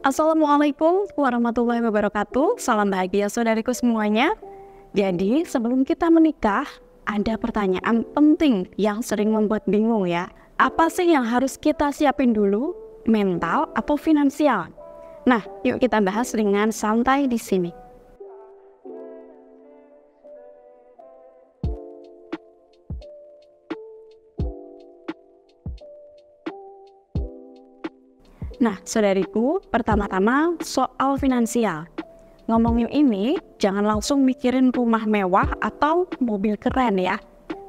Assalamualaikum warahmatullahi wabarakatuh. Salam bahagia saudariku semuanya. Jadi sebelum kita menikah, ada pertanyaan penting yang sering membuat bingung ya. Apa sih yang harus kita siapin dulu? Mental atau finansial? Nah, yuk kita bahas dengan santai di sini. Nah, saudariku, pertama-tama soal finansial. Ngomongin ini, jangan langsung mikirin rumah mewah atau mobil keren ya.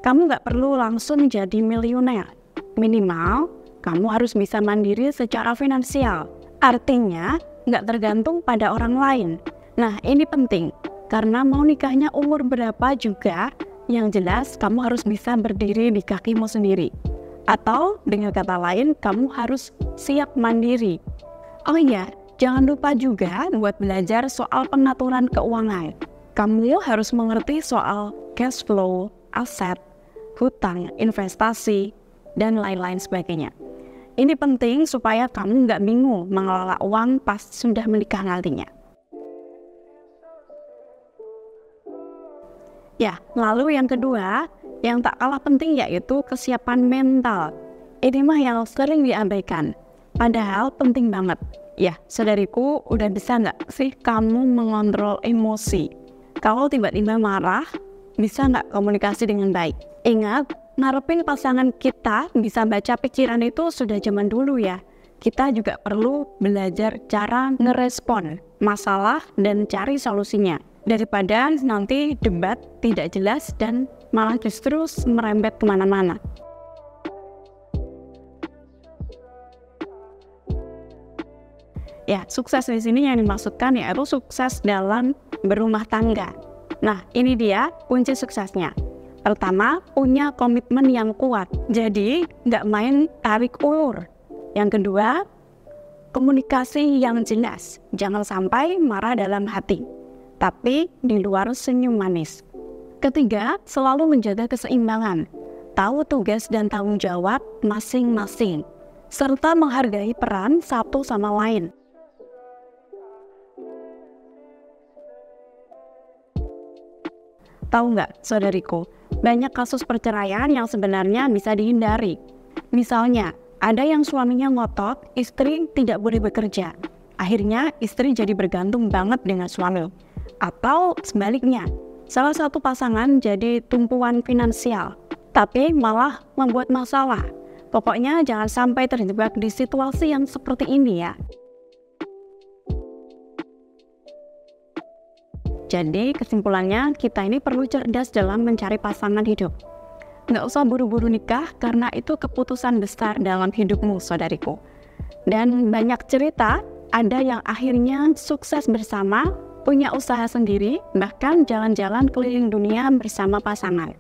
Kamu nggak perlu langsung jadi miliuner. Minimal, kamu harus bisa mandiri secara finansial. Artinya, nggak tergantung pada orang lain. Nah, ini penting, karena mau nikahnya umur berapa juga, yang jelas kamu harus bisa berdiri di kakimu sendiri. Atau dengan kata lain, kamu harus siap mandiri. Oh iya, jangan lupa juga buat belajar soal pengaturan keuangan. Kamu harus mengerti soal cash flow, aset, hutang, investasi, dan lain-lain sebagainya. Ini penting supaya kamu nggak bingung mengelola uang pas sudah menikah nantinya. Ya, lalu yang kedua, yang tak kalah penting yaitu kesiapan mental. Ini mah yang sering diabaikan, padahal penting banget. Ya, saudariku, udah bisa nggak sih kamu mengontrol emosi? Kalau tiba-tiba marah, bisa nggak komunikasi dengan baik? Ingat, ngarepin pasangan kita bisa baca pikiran itu sudah zaman dulu ya. Kita juga perlu belajar cara ngerespon masalah dan cari solusinya. Daripada nanti debat tidak jelas dan malah justru merembet kemana-mana. Ya, sukses di sini yang dimaksudkan yaitu sukses dalam berumah tangga. Nah, ini dia kunci suksesnya. Pertama, punya komitmen yang kuat. Jadi, nggak main tarik ulur. Yang kedua, komunikasi yang jelas. Jangan sampai marah dalam hati, tapi di luar senyum manis. Ketiga, selalu menjaga keseimbangan. Tahu tugas dan tanggung jawab masing-masing, serta menghargai peran satu sama lain. Tahu nggak, saudariku, banyak kasus perceraian yang sebenarnya bisa dihindari. Misalnya, ada yang suaminya ngotot, istri tidak boleh bekerja. Akhirnya, istri jadi bergantung banget dengan suami. Atau sebaliknya, salah satu pasangan jadi tumpuan finansial, tapi malah membuat masalah. Pokoknya jangan sampai terjebak di situasi yang seperti ini ya. Jadi kesimpulannya, kita ini perlu cerdas dalam mencari pasangan hidup. Nggak usah buru-buru nikah karena itu keputusan besar dalam hidupmu, saudariku. Dan banyak cerita, ada yang akhirnya sukses bersama, punya usaha sendiri, bahkan jalan-jalan keliling dunia bersama pasangan.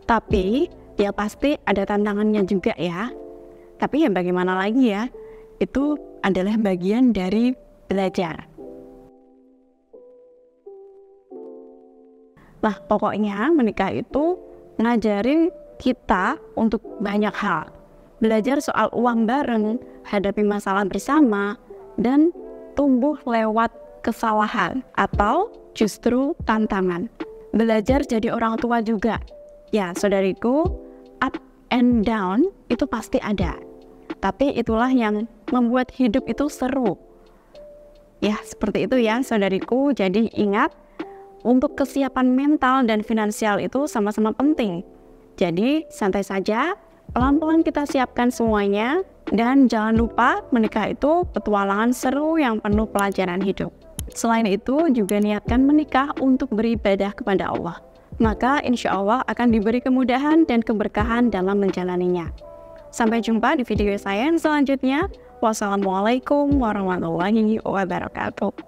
Tapi, ya pasti ada tantangannya juga ya. Tapi ya bagaimana lagi ya, itu adalah bagian dari belajar. Nah, pokoknya menikah itu ngajarin kita untuk banyak hal. Belajar soal uang bareng, hadapi masalah bersama, dan tumbuh lewat kesalahan atau justru tantangan. Belajar jadi orang tua juga. Ya, saudariku, up and down itu pasti ada. Tapi itulah yang membuat hidup itu seru. Ya, seperti itu ya, saudariku. Jadi ingat, untuk kesiapan mental dan finansial itu sama-sama penting. Jadi santai saja, pelan-pelan kita siapkan semuanya. Dan jangan lupa, menikah itu petualangan seru yang penuh pelajaran hidup. Selain itu, juga niatkan menikah untuk beribadah kepada Allah. Maka insya Allah akan diberi kemudahan dan keberkahan dalam menjalaninya. Sampai jumpa di video saya yang selanjutnya. Wassalamualaikum warahmatullahi wabarakatuh.